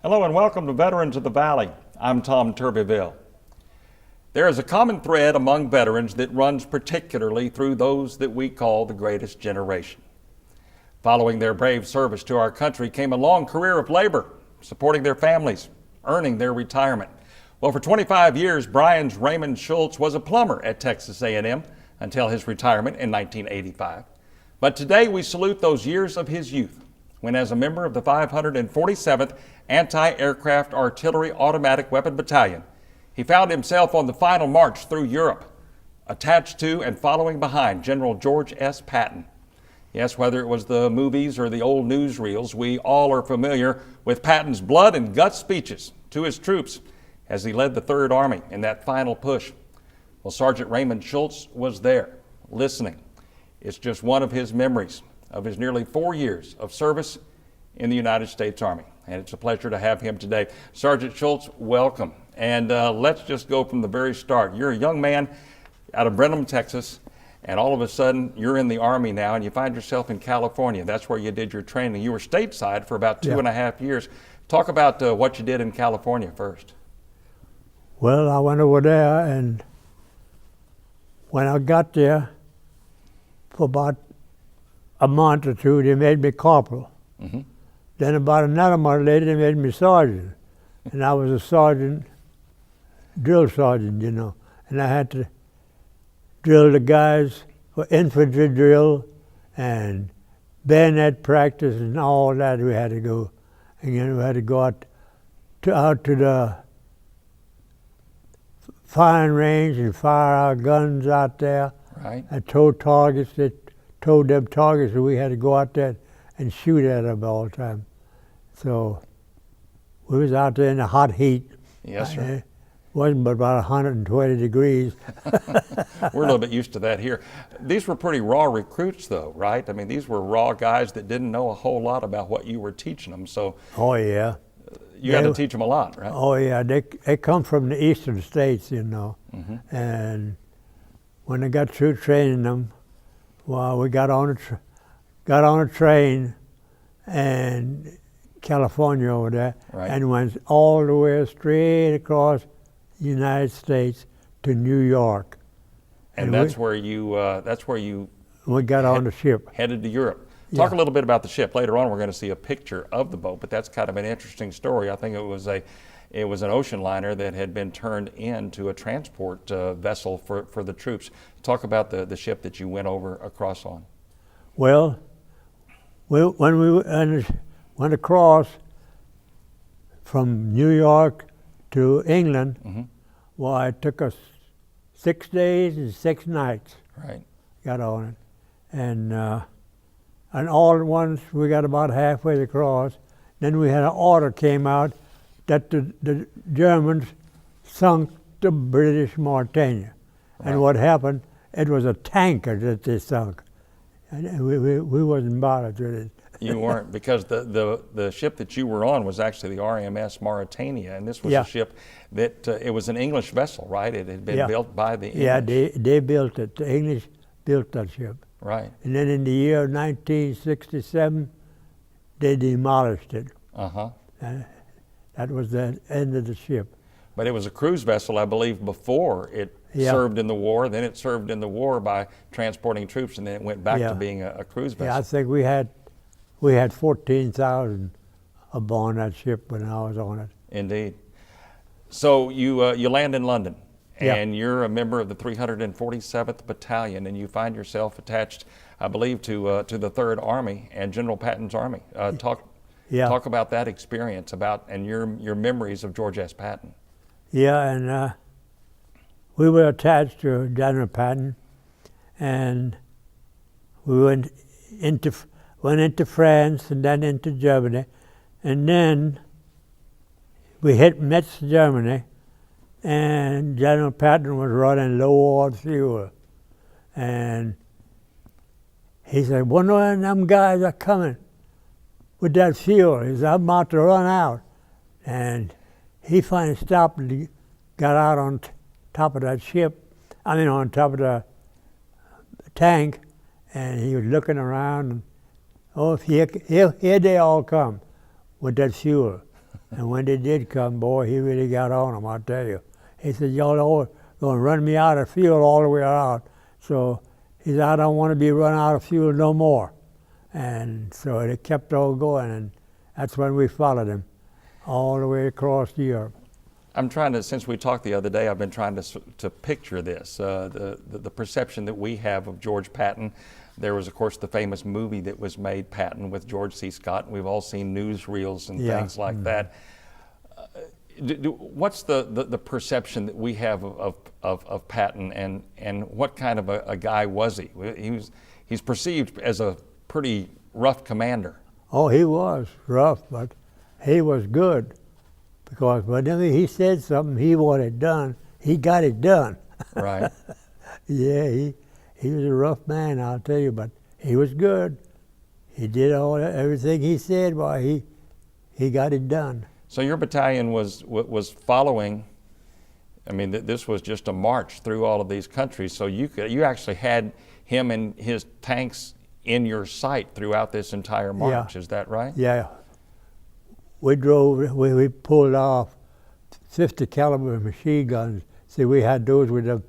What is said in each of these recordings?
Hello and welcome to Veterans of the Valley. I'm Tom Turbiville. There is a common thread among veterans that runs particularly through those that we call the greatest generation. Following their brave service to our country came a long career of labor, supporting their families, earning their retirement. Well, for 25 years, Brian's Raymond Schultz was a plumber at Texas A&M until his retirement in 1985. But today we salute those years of his youth, when as a member of the 547th Anti-Aircraft Artillery Automatic Weapon Battalion, he found himself on the final march through Europe, attached to and following behind General George S. Patton. Yes, whether it was the movies or the old newsreels, we all are familiar with Patton's blood and guts speeches to his troops as he led the Third Army in that final push. Well, Sergeant Raymond Schultz was there, listening. It's just one of his memories of his nearly 4 years of service in the United States Army. And it's a pleasure to have him today. Sergeant Schultz, welcome. And let's just go from the very start. You're a young man out of Brenham, Texas, and all of a sudden you're in the Army now and you find yourself in California. That's where you did your training. You were stateside for about two and a half years. Talk about what you did in California first. Well, I went over there, and when I got there, for about a month or two, they made me corporal. Mm-hmm. Then about another month later, they made me sergeant. And I was a sergeant, drill sergeant, you know. And I had to drill the guys for infantry drill and bayonet practice and all that we had to go. And then we had to go out to the firing range and fire our guns out there. Right. And tow targets, that towed them targets, and we had to go out there and shoot at them all the time. So we was out there in the hot heat. Yes, sir. It wasn't but about 120 degrees. We're a little bit used to that here. These were pretty raw recruits, though, right? I mean, these were raw guys that didn't know a whole lot about what you were teaching them. So Oh, yeah. you had to teach them a lot, right? Oh, yeah. They come from the eastern states, you know. Mm-hmm. And when I got through training them, well, we got on a train in California over there, Right. and went all the way straight across the United States to New York. And that's where you We got on the ship. headed to Europe. Talk Yeah. a little bit about the ship. Later on, we're going to see a picture of the boat, but that's kind of an interesting story. I think it was an ocean liner that had been turned into a transport vessel for the troops. Talk about the ship that you went over across on. Well, when we went across from New York to England, Mm-hmm. well, it took us 6 days and 6 nights. Right. Got on it, and all at once we got about halfway across. Then we had an order came out that the Germans sunk the British Mauritania, Right. and what happened? It was a tanker that they sunk, and we wasn't bothered with it. You weren't, because the ship that you were on was actually the RMS Mauritania, and this was Yeah. a ship that it was an English vessel, right? It had been Yeah. built by the English. Yeah, they built it. The English built that ship, Right. and then in the year 1967, they demolished it. Uh-huh. That was the end of the ship. But it was a cruise vessel, I believe, before it Yeah. served in the war. Then it served in the war by transporting troops, and then it went back Yeah. to being a cruise vessel. Yeah, I think we had 14,000 aboard that ship when I was on it. Indeed. So you land in London, Yeah. and you're a member of the 347th Battalion, and you find yourself attached, I believe, to the Third Army and General Patton's Army. Talk about that experience and your memories of George S. Patton. Yeah, and we were attached to General Patton, and we went into France and then into Germany, and then we hit Metz, Germany, and General Patton was running low on fuel, and he said, "One of them guys are coming with that fuel." He said, "I'm about to run out," and he finally stopped and got out on top of that ship, on top of the tank, and he was looking around, and here they all come with that fuel. And when they did come, boy, he really got on them, I tell you. He said, y'all all going to run me out of fuel all the way out. So he said, I don't want to be run out of fuel no more. And so they kept on going, and that's when we followed him all the way across Europe. I'm trying to, since we talked the other day, I've been trying to picture this, the perception that we have of George Patton. There was, of course, the famous movie that was made, Patton, with George C. Scott. We've all seen newsreels and things like that. What's the perception that we have of Patton, and what kind of a guy was he? He's perceived as a pretty rough commander. Oh, he was rough, but he was good, because whenever he said something he wanted done, he got it done. Right. Yeah, he was a rough man, I'll tell you, but he was good. He did everything he said. Well, he got it done. So your battalion was following. I mean, this was just a march through all of these countries. So you actually had him and his tanks in your sight throughout this entire march. Yeah. Is that right? Yeah. We pulled off 50 caliber machine guns. See, we had those with the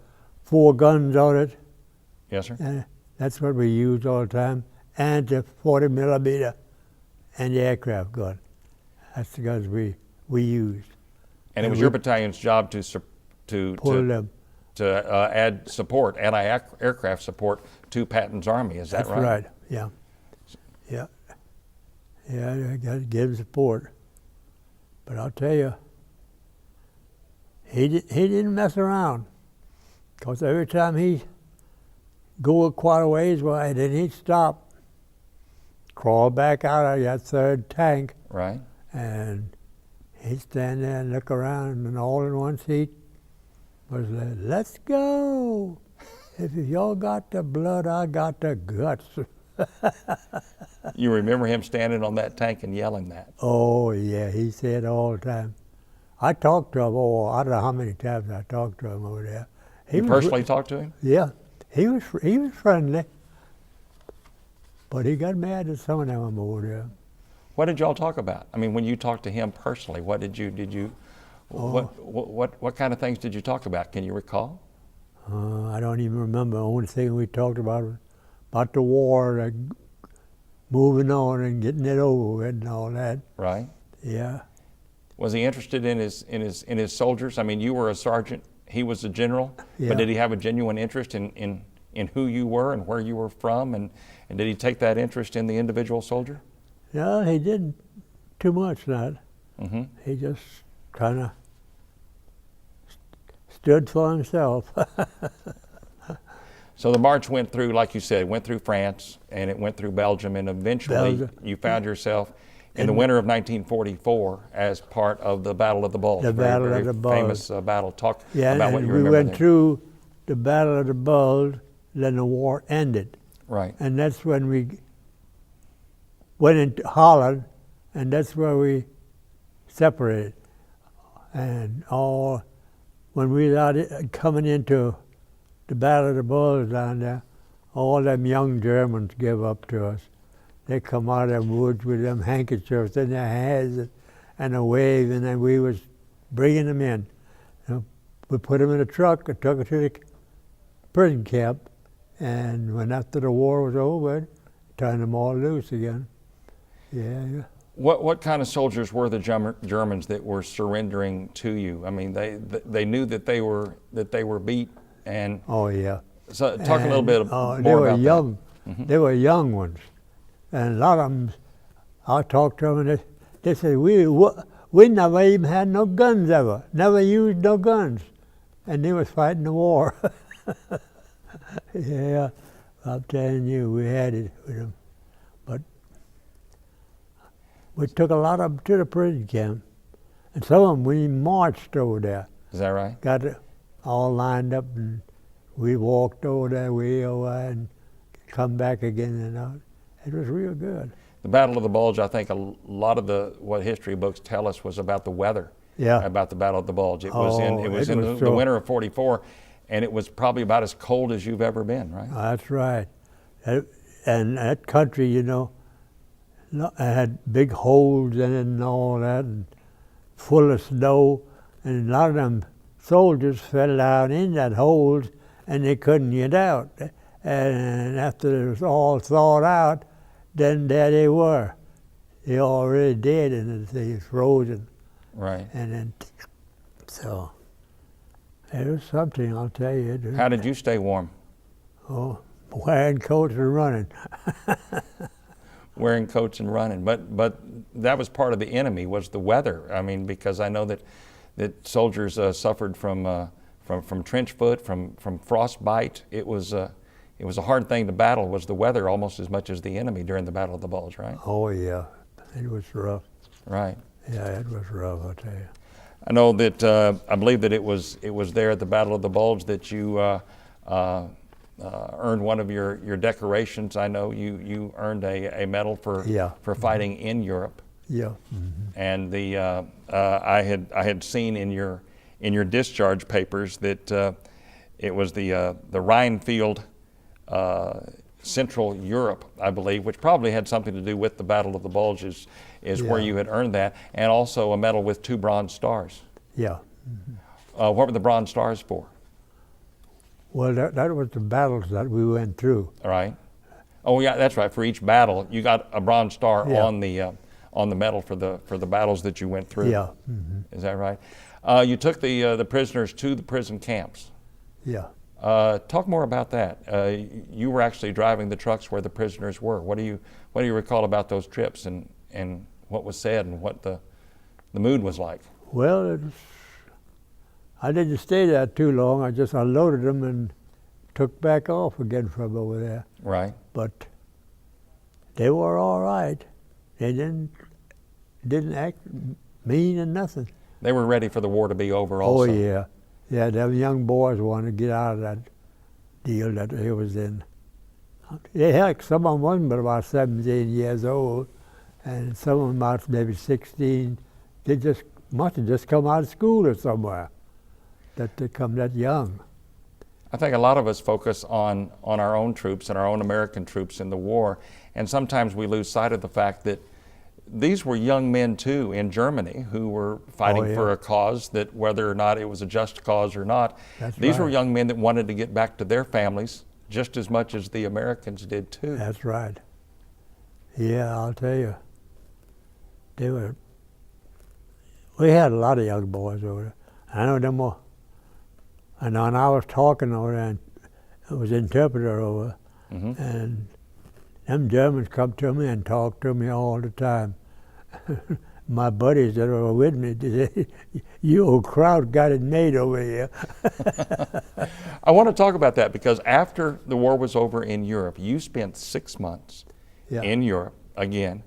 4 guns on it. Yes, sir. And that's what we used all the time. And the 40 millimeter and the aircraft gun. That's the guns we used. And it was your battalion's job to add support, anti-aircraft support to Patton's army. Is that right? That's right. Yeah. Yeah. Yeah, I got to give support. But I'll tell you, he didn't mess around. Because every time he go quite a ways, well, then he'd stop, crawl back out of that 3rd tank. Right. And he'd stand there and look around, and all in one seat was like, let's go. If y'all got the blood, I got the guts. You remember him standing on that tank and yelling that? Oh, yeah, he said all the time. I talked to him, I don't know how many times I talked to him over there. You personally talked to him? Yeah, he was friendly, but he got mad at some of them over there. What did y'all talk about? I mean, when you talked to him personally, what kind of things did you talk about? Can you recall? I don't even remember. The only thing we talked about was about the war, like moving on and getting it over with and all that. Right. Yeah. Was he interested in his soldiers? I mean, you were a sergeant, he was a general, Yeah. but did he have a genuine interest in who you were and where you were from, and did he take that interest in the individual soldier? No, he didn't too much, not. Mm-hmm. He just kind of stood for himself. So the march went through, like you said, went through France, and it went through Belgium, and eventually you found yourself in the winter of 1944 as part of the Battle of the Bulge. The Battle of the Bulge. Famous battle. Talk Yeah, about what you remember we went there. through the Battle of the Bulge, then the war ended. Right. And that's when we went into Holland, and that's where we separated. And when we were out coming into the Battle of the Bulge down there, all them young Germans gave up to us. They come out of the woods with them handkerchiefs in their hands and a wave, and then we was bringing them in. We put them in a truck and took it to the prison camp, and when after the war was over, turned them all loose again. Yeah. What kind of soldiers were the Germans that were surrendering to you? I mean, they knew that they were beat, and Oh yeah. so talk a little bit more they were about young. that. Mm-hmm. They were young ones, and a lot of them. I talked to them, and they said we never even had no guns ever. Never used no guns, and they was fighting the war. Yeah, I'm telling you, we had it with them, but we took a lot of them to the prison camp, and some of them we marched over there. Is that right? Got it all lined up, and we walked over there way over and come back again, and it was real good. The Battle of the Bulge, I think a lot of what history books tell us was about the weather. Yeah. About the Battle of the Bulge. It was in the so, winter of '44, and it was probably about as cold as you've ever been, right? That's right. And that country, it had big holes in it and all that, and full of snow, and a lot of them soldiers fell down in that hole, and they couldn't get out. And after it was all thawed out, then there they were. They already dead, and they frozen. Right. And then, so it was something, I'll tell you. How did you stay warm? Oh, wearing coats and running. Wearing coats and running, but that was part of the enemy, was the weather. I mean, because I know that soldiers suffered from trench foot, from frostbite. It was a hard thing to battle. Was the weather almost as much as the enemy during the Battle of the Bulge, right? Oh yeah, it was rough. Right. Yeah, it was rough, I'll tell you. I know that I believe that it was there at the Battle of the Bulge that you earned one of your decorations. I know you earned a medal for fighting in Europe. Yeah. And I had seen in your discharge papers that it was the Rhinefield, Central Europe, I believe, which probably had something to do with the Battle of the Bulge, is where you had earned that, and also a medal with 2 bronze stars. Yeah. What were the bronze stars for? Well, that was the battles that we went through. All right. Oh yeah, that's right. For each battle, you got a bronze star on the medal for the battles that you went through. Yeah. Is that right? You took the prisoners to the prison camps. Yeah. Talk more about that. You were actually driving the trucks where the prisoners were. What do you recall about those trips, and what was said, and what the mood was like? Well, I didn't stay there too long. I just unloaded them and took back off again from over there. Right. But they were all right. They didn't act mean and nothing. They were ready for the war to be over also. Oh yeah. Yeah, them young boys wanted to get out of that deal that he was in. Heck, some of them wasn't but about 17 years old, and some of them about maybe 16. They must have just come out of school or somewhere, that they come that young. I think a lot of us focus on our own troops and our own American troops in the war, and sometimes we lose sight of the fact that these were young men too in Germany who were fighting for a cause that, whether or not it was a just cause or not, these were young men that wanted to get back to their families just as much as the Americans did too. That's right. Yeah, I'll tell you. We had a lot of young boys over there. I know them all. And I was talking over there, and it was interpreter over, and them Germans come to me and talk to me all the time. My buddies that were with me, they say, "You old crowd got it made over here." I want to talk about that, because after the war was over in Europe, you spent 6 months in Europe again.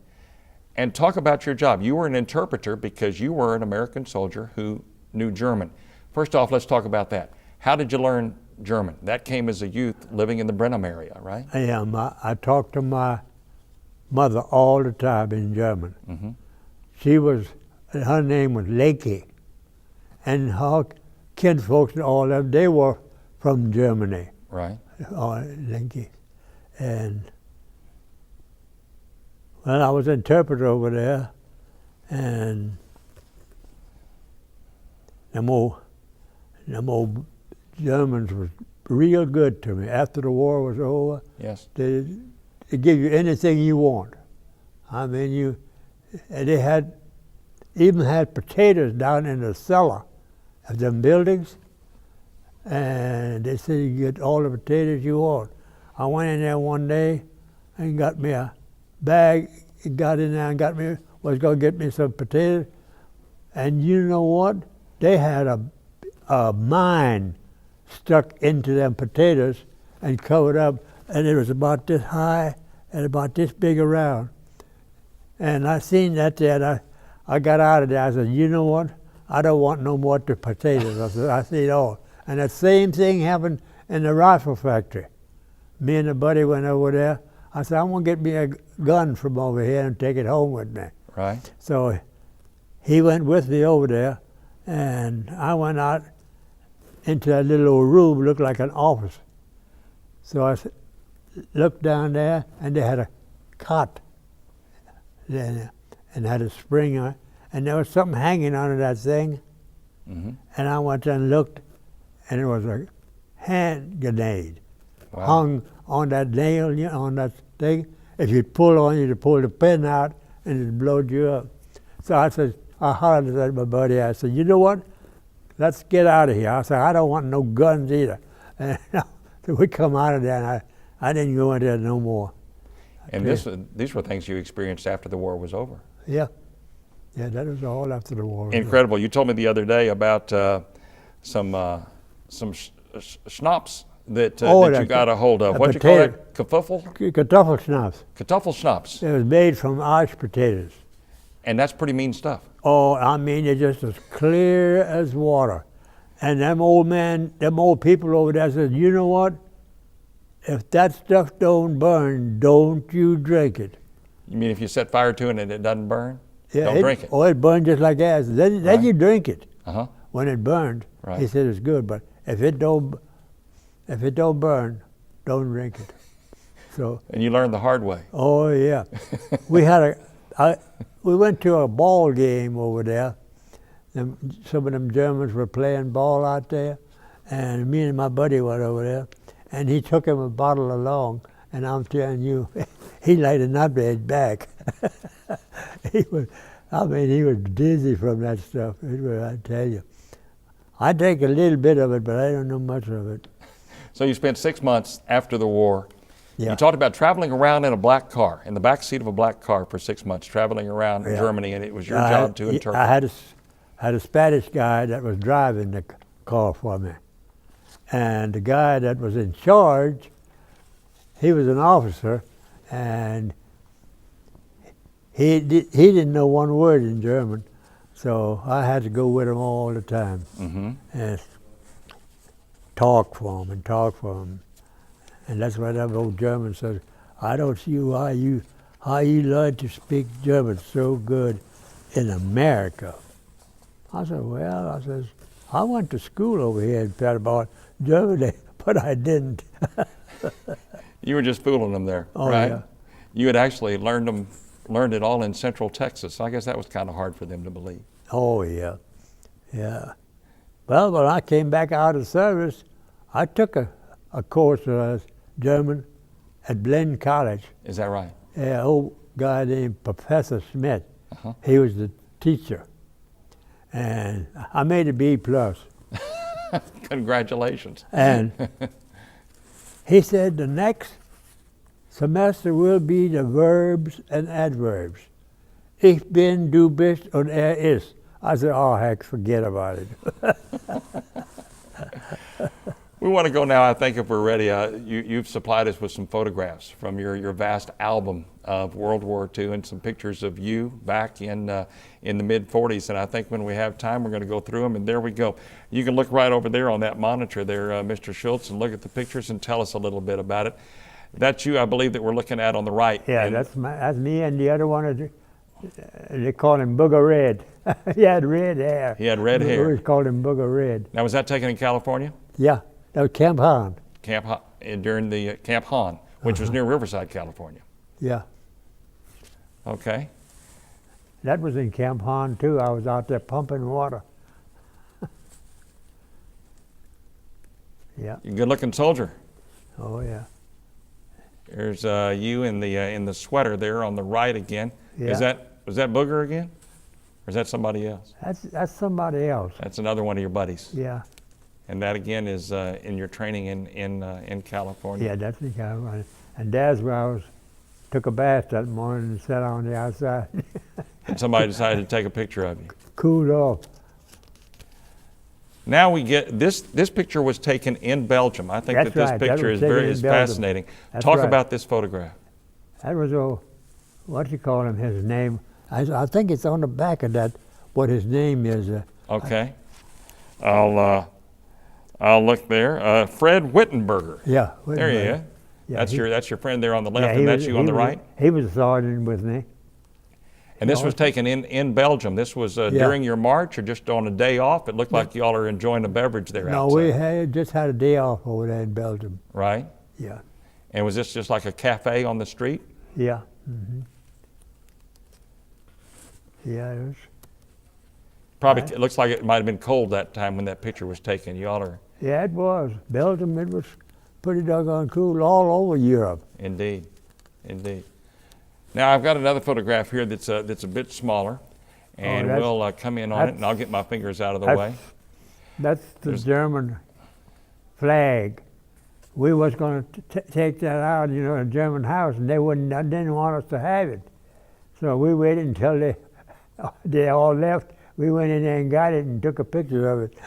And talk about your job. You were an interpreter because you were an American soldier who knew German. First off, let's talk about that. How did you learn German? That came as a youth living in the Brenham area, right? I talked to my mother all the time in German. Her name was Lecky, and her kinfolks and all them, they were from Germany. Right. Lecky. And well, I was interpreter over there, and them old Germans was real good to me. After the war was over, they give you anything you want. I mean, they even had potatoes down in the cellar of them buildings, and they said you get all the potatoes you want. I went in there one day and got me a bag, got in there and was going to get me some potatoes, and you know what? They had a mine stuck into them potatoes and covered up, and it was about this high and about this big around. And I seen that there, and I got out of there. I said, "You know what? I don't want no more potatoes." I said, "Oh." And that same thing happened in the rifle factory. Me and a buddy went over there. I said, "I'm going to get me a gun from over here and take it home with me." Right. So he went with me over there, and I went out into that little old room, looked like an office. So I looked down there, and they had a cot there, and had a spring on it, and there was something hanging under that thing. Mm-hmm. And I went and looked, and it was a hand grenade Wow. hung on that nail, on that thing. If you'd pull on it, you'd pull the pin out, and it'd blow you up. So I hollered at my buddy. I said, you know what? Let's get out of here. I said, I don't want no guns either. And so we come out of there, and I didn't go in there no more. And these were things you experienced after the war was over. Yeah. Yeah, that was all after the war. Incredible. You told me the other day about some schnapps that you got a hold of. What did you call that? Kafuffel? Kartoffelschnaps. Kartoffelschnaps. It was made from Irish potatoes. And that's pretty mean stuff. Oh, I mean, it's just as clear as water. And them old people over there said, you know what? If that stuff don't burn, don't you drink it. You mean if you set fire to it and it doesn't burn? Yeah, don't drink it. Oh, it burned just like acid. Then Right. you drink it. Uh-huh. When it burned, Right. he said it's good, but if it don't burn, don't drink it. So. And you learned the hard way. Oh yeah, we went to a ball game over there. Some of them Germans were playing ball out there, and me and my buddy went over there, and he took him a bottle along, and I'm telling you, he laid a nutmeg back. he was dizzy from that stuff. I tell you, I drank a little bit of it, but I don't know much of it. So you spent 6 months after the war. Yeah. You talked about traveling around in a black car, in the back seat of a black car for 6 months, traveling around Germany, and it was your job to interpret. I had a Spanish guy that was driving the car for me, and the guy that was in charge, he was an officer, and he didn't know one word in German, so I had to go with him all the time and talk for him. And that's why that old German said, I don't see how you learned to speak German so good in America. I said, well, I went to school over here in Peterborough, Germany, but I didn't. You were just fooling them there, Oh, right? yeah. You had actually learned it all in Central Texas. I guess that was kind of hard for them to believe. Oh, yeah. Yeah. Well, when I came back out of service, I took a course of German at Blinn College. Is that right? Yeah, old guy named Professor Schmidt. Uh-huh. He was the teacher. And I made a B+. Congratulations. And he said the next semester will be the verbs and adverbs. Ich bin, du bist, und ist. I said, oh, heck, forget about it. We want to go now, I think, if we're ready. You've supplied us with some photographs from your vast album of World War II and some pictures of you back in the mid-40s. And I think when we have time, we're going to go through them. And there we go. You can look right over there on that monitor there, Mr. Schultz, and look at the pictures and tell us a little bit about it. That's you, I believe, that we're looking at on the right. Yeah, and that's me, and the other one, they call him Booger Red. He had red hair. He had red hair. We always called him Booger Red. Now, was that taken in California? Yeah, that was Camp Hahn. During the Camp Hahn, which was near Riverside, California. Yeah. Okay. That was in Camp Hahn, too. I was out there pumping water. Yeah. You're a good-looking soldier. Oh, yeah. There's you in the sweater there on the right again. Yeah. Was that Booger again? Or is that somebody else? That's somebody else. That's another one of your buddies. Yeah. And that again is in your training in California. Yeah, that's in California. And that's where I took a bath that morning and sat on the outside. And somebody decided to take a picture of you. Cooled off. Now we get this picture was taken in Belgium. I think That's that this right. That picture was is taken in Belgium. fascinating. That's Talk right. about this photograph. That was what you call him, his name. I think it's on the back of that, what his name is. Okay. I'll look there. Fred Wittenberger. Yeah. There you go. Yeah, That's your friend there on the left, yeah, and that's you on the right? He was a sergeant with me. And this was taken in Belgium. This was during your march or just on a day off? It looked like y'all are enjoying a beverage there No, outside. we just had a day off over there in Belgium. Right? Yeah. And was this just like a cafe on the street? Yeah. Yeah, Probably, it looks like it might have been cold that time when that picture was taken. You all are. Yeah, it was. Belgium, it was pretty doggone cool all over Europe. Indeed, indeed. Now I've got another photograph here that's a bit smaller, and we'll come in on it, and I'll get my fingers out of the way. That's the German flag. We was going to take that out, in a German house, and they didn't want us to have it. So we waited until they all left. We went in there and got it and took a picture of it.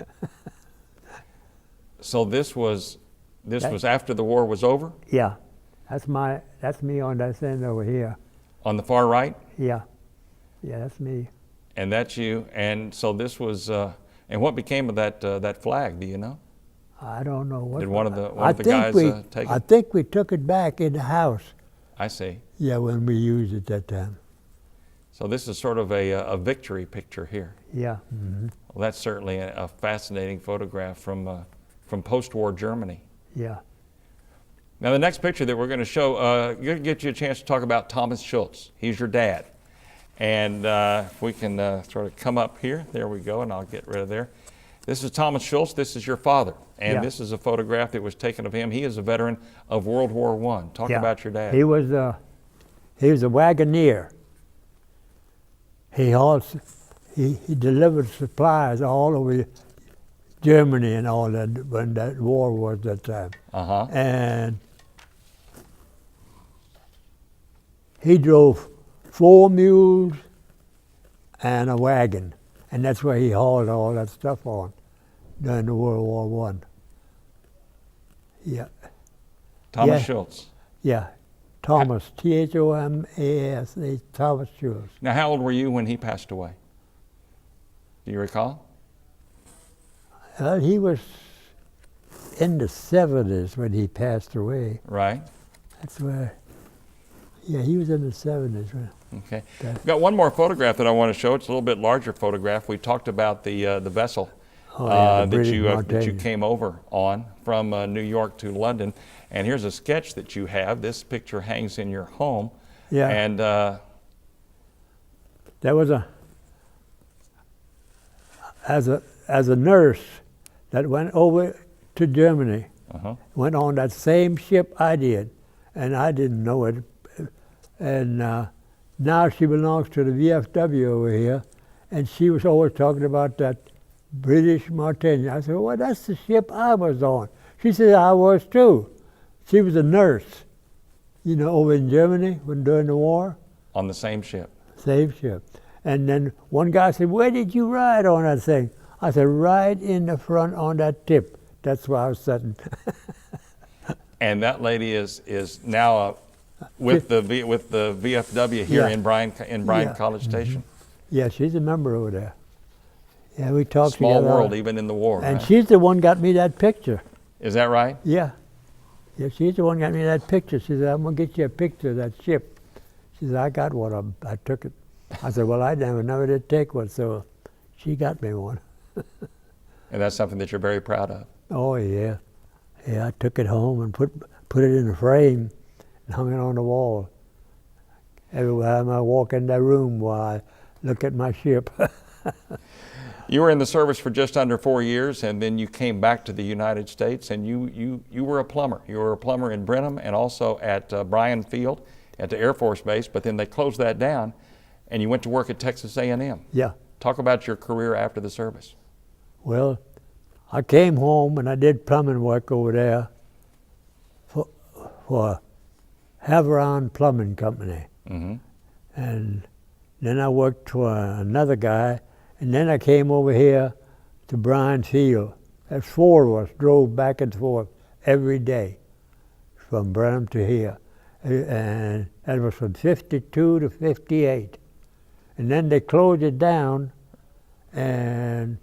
So this was after the war was over? Yeah, that's me on that stand over here. On the far right? Yeah, that's me. And that's you. And so this was. And what became of that flag? Do you know? I don't know what. Did one of the guys take it? I think we took it back in the house. I see. Yeah, when we used it that time. So this is sort of a victory picture here. Yeah. Mm-hmm. Well, that's certainly a fascinating photograph from post-war Germany. Yeah. Now the next picture that we're going to show, going to get you a chance to talk about Thomas Schultz. He's your dad. And if we can sort of come up here, there we go, and I'll get rid of there. This is Thomas Schultz. This is your father. And this is a photograph that was taken of him. He is a veteran of World War I. Talk about your dad. He was a wagoneer. He delivered supplies all over Germany and all that when that war was that time. Uh-huh. And he drove 4 mules and a wagon, and that's where he hauled all that stuff on during the World War I. Yeah. Thomas Schultz. Yeah. Thomas, Thomas, Thomas Schultz. Now, how old were you when he passed away? Do you recall? He was in the 70s when he passed away. Right. That's where, he was in the 70s. Okay. I've got one more photograph that I want to show. It's a little bit larger photograph. We talked about the vessel that you came over on from New York to London. And here's a sketch that you have. This picture hangs in your home. Yeah. And there was as a nurse that went over to Germany, went on that same ship I did, and I didn't know it. And now she belongs to the VFW over here, and she was always talking about that British Martini. I said, well, that's the ship I was on. She said, I was too. She was a nurse, over in Germany during the war. On the same ship? Same ship. And then one guy said, where did you ride on that thing? I said, right in the front on that tip. That's where I was sitting. And that lady is now with the VFW here in Bryan College Station. Yeah, she's a member over there. Yeah, we talked together. Small world, on, even in the war. And right? she's the one got me that picture. Is that right? Yeah. Yeah, she's the one got me that picture. She said, I'm going to get you a picture of that ship. She said, I got one. I took it. I said, well, I never did take one, so she got me one. And that's something that you're very proud of. Oh, yeah. Yeah, I took it home and put it in a frame and hung it on the wall. Every time I walk in that room while I look at my ship. You were in the service for just under 4 years, and then you came back to the United States, and you were a plumber. You were a plumber in Brenham and also at Bryan Field at the Air Force Base, but then they closed that down, and you went to work at Texas A&M. Yeah. Talk about your career after the service. Well, I came home and I did plumbing work over there for Haveron Plumbing Company. Mm-hmm. And then I worked for another guy, and then I came over here to Bryan Field. There's 4 of us drove back and forth every day from Brenham to here. And that was from 52 to 58. And then they closed it down, and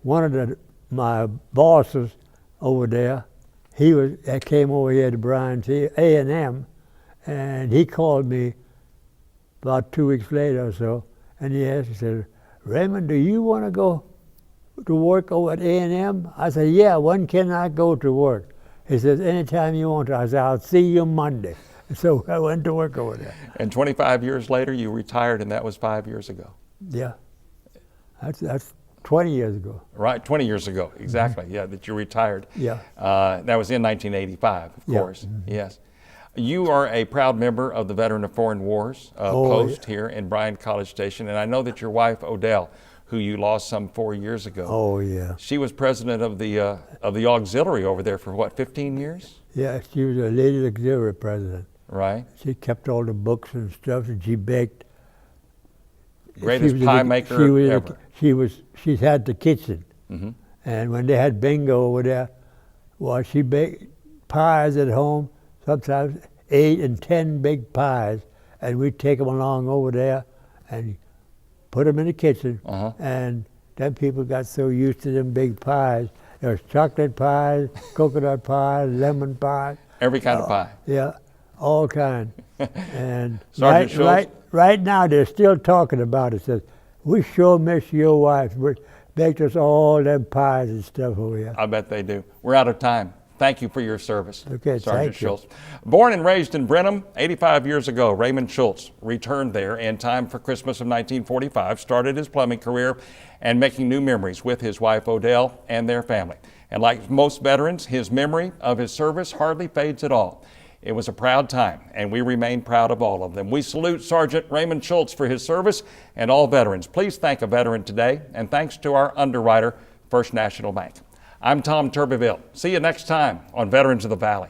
one of my bosses over there, he came over here to Bryan Field, A&M, and he called me about 2 weeks later or so, and he said, Raymond, do you want to go to work over at A&M? I said, yeah, when can I go to work? He says, anytime you want to. I said, I'll see you Monday. And so I went to work over there. And 25 years later, you retired, and that was 5 years ago. Yeah. That's 20 years ago. Right, 20 years ago, exactly. Yeah, that you retired. Yeah. That was in 1985, of Yeah. course. Yes. You are a proud member of the Veteran of Foreign Wars post here in Bryan College Station, and I know that your wife Odell, who you lost some 4 years ago. Oh, yeah. She was president of the auxiliary over there for what, 15 years? Yeah, she was a lady auxiliary president. Right. She kept all the books and stuff, and she baked. Greatest pie maker ever. She had the kitchen, Mm-hmm. and when they had bingo over there, well, she baked pies at home. Sometimes 8 and 10 big pies, and we'd take them along over there and put them in the kitchen. Uh-huh. And then people got so used to them big pies. There was chocolate pies, coconut pies, lemon pies. Every kind of pie. Yeah, all kind. And Sergeant Schultz? right now they're still talking about it. Says, we sure miss your wife. We baked us all them pies and stuff over here. I bet they do. We're out of time. Thank you for your service, Okay, Sergeant thank you. Schultz. Born and raised in Brenham, 85 years ago, Raymond Schultz returned there in time for Christmas of 1945, started his plumbing career, and making new memories with his wife Odell and their family. And like most veterans, his memory of his service hardly fades at all. It was a proud time, and we remain proud of all of them. We salute Sergeant Raymond Schultz for his service and all veterans. Please thank a veteran today, and thanks to our underwriter, First National Bank. I'm Tom Turbiville. See you next time on Veterans of the Valley.